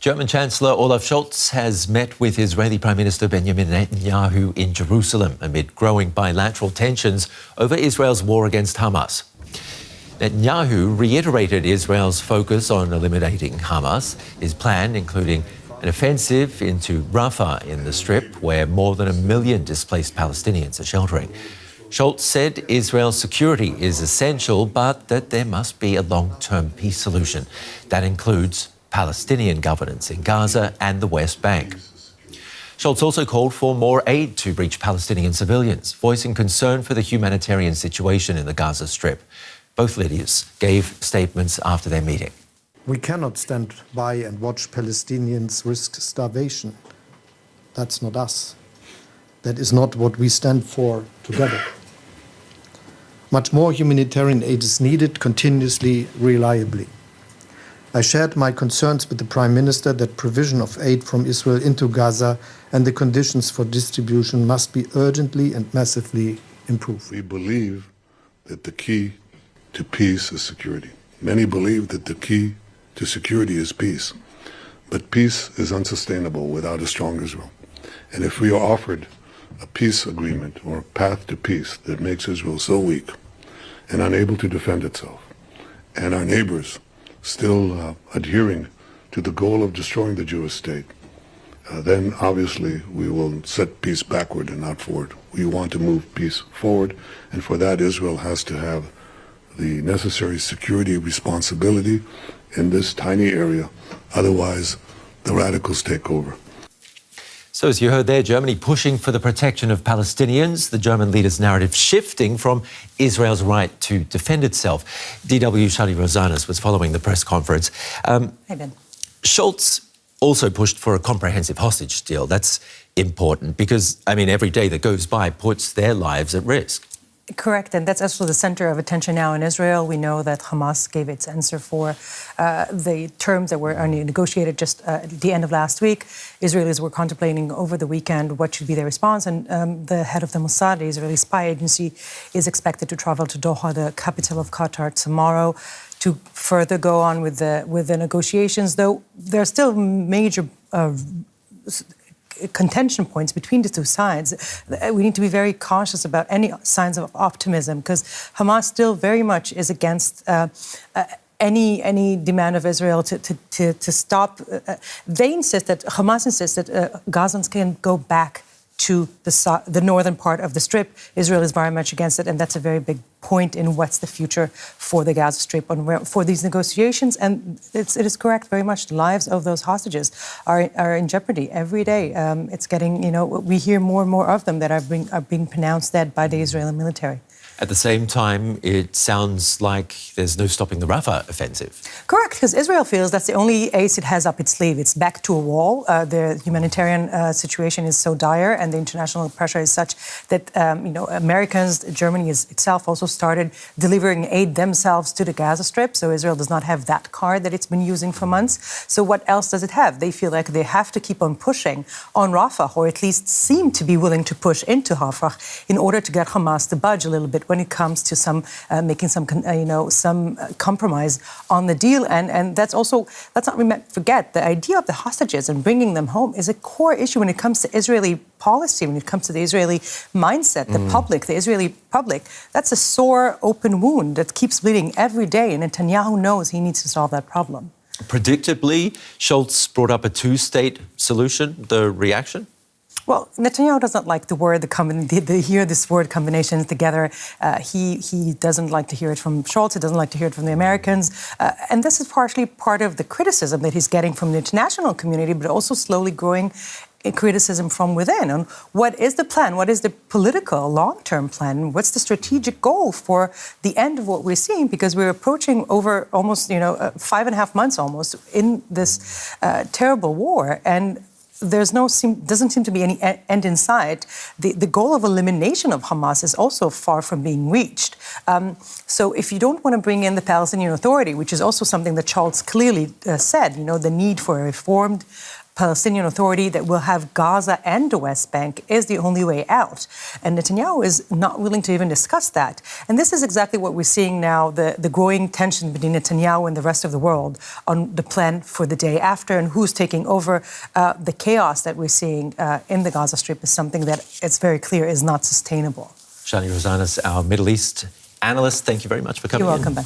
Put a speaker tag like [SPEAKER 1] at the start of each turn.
[SPEAKER 1] German Chancellor Olaf Scholz has met with Israeli Prime Minister Benjamin Netanyahu in Jerusalem amid growing bilateral tensions over Israel's war against Hamas. Netanyahu reiterated Israel's focus on eliminating Hamas, his plan including an offensive into Rafah in the Strip, where more than 1 million displaced Palestinians are sheltering. Scholz said Israel's security is essential, but that there must be a long-term peace solution. That includes Palestinian governance in Gaza and the West Bank. Scholz also called for more aid to reach Palestinian civilians, voicing concern for the humanitarian situation in the Gaza Strip. Both leaders gave statements after their meeting.
[SPEAKER 2] We cannot stand by and watch Palestinians risk starvation. That's not us. That is not what we stand for together. Much more humanitarian aid is needed continuously, reliably. I shared my concerns with the Prime Minister that provision of aid from Israel into Gaza and the conditions for distribution must be urgently and massively improved.
[SPEAKER 3] We believe that the key to peace is security. Many believe that the key to security is peace. But peace is unsustainable without a strong Israel. And if we are offered a peace agreement or a path to peace that makes Israel so weak and unable to defend itself, and our neighbors still adhering to the goal of destroying the Jewish state, then obviously we will set peace backward and not forward. We want to move peace forward, and for that Israel has to have the necessary security responsibility in this tiny area. Otherwise, the radicals take over.
[SPEAKER 1] So as you heard there, Germany pushing for the protection of Palestinians, the German leader's narrative shifting from Israel's right to defend itself. DW Shani Rozanes was following the press conference.
[SPEAKER 4] Hey, Ben.
[SPEAKER 1] Scholz also pushed for a comprehensive hostage deal. That's important because, every day that goes by puts their lives at risk.
[SPEAKER 4] Correct, and that's also the center of attention now in Israel. We know that Hamas gave its answer for the terms that were negotiated just at the end of last week. Israelis were contemplating over the weekend what should be their response, and the head of the Mossad, the Israeli spy agency, is expected to travel to Doha, the capital of Qatar, tomorrow to further go on with the negotiations, though there are still major contention points between the two sides. We need to be very cautious about any signs of optimism because Hamas still very much is against any demand of Israel to stop. Hamas insists that Gazans can go back to the northern part of the Strip. Israel is very much against it, and that's a very big point in what's the future for the Gaza Strip and for these negotiations. And it is correct, very much the lives of those hostages are in jeopardy every day. It's getting, we hear more and more of them that are being pronounced dead by the Israeli military.
[SPEAKER 1] At the same time, it sounds like there's no stopping the Rafah offensive.
[SPEAKER 4] Correct, because Israel feels that's the only ace it has up its sleeve. It's back to a wall. The humanitarian situation is so dire and the international pressure is such that, Americans, Germany itself also started delivering aid themselves to the Gaza Strip. So Israel does not have that card that it's been using for months. So what else does it have? They feel like they have to keep on pushing on Rafah, or at least seem to be willing to push into Rafah in order to get Hamas to budge a little bit when it comes to making some compromise on the deal. And that's also, let's not forget, the idea of the hostages and bringing them home is a core issue when it comes to Israeli policy, when it comes to the Israeli mindset, the Israeli public. That's a sore, open wound that keeps bleeding every day, and Netanyahu knows he needs to solve that problem.
[SPEAKER 1] Predictably, Scholz brought up a two-state solution. The reaction?
[SPEAKER 4] Well, Netanyahu doesn't like hear this word combination together. He doesn't like to hear it from Scholz. He doesn't like to hear it from the Americans. And this is partially part of the criticism that he's getting from the international community, but also slowly growing criticism from within. And what is the plan? What is the political long-term plan? What's the strategic goal for the end of what we're seeing? Because we're approaching over almost, 5.5 months almost in this terrible war. And doesn't seem to be any end in sight. The goal of elimination of Hamas is also far from being reached. So if you don't want to bring in the Palestinian Authority, which is also something that Scholz clearly said, the need for a reformed Palestinian Authority that will have Gaza and the West Bank is the only way out. And Netanyahu is not willing to even discuss that. And this is exactly what we're seeing now, the growing tension between Netanyahu and the rest of the world on the plan for the day after and who's taking over. The chaos that we're seeing in the Gaza Strip is something that it's very clear is not sustainable.
[SPEAKER 1] Shani Rozanes, our Middle East analyst, thank you very much for coming in.
[SPEAKER 4] You're welcome, Ben.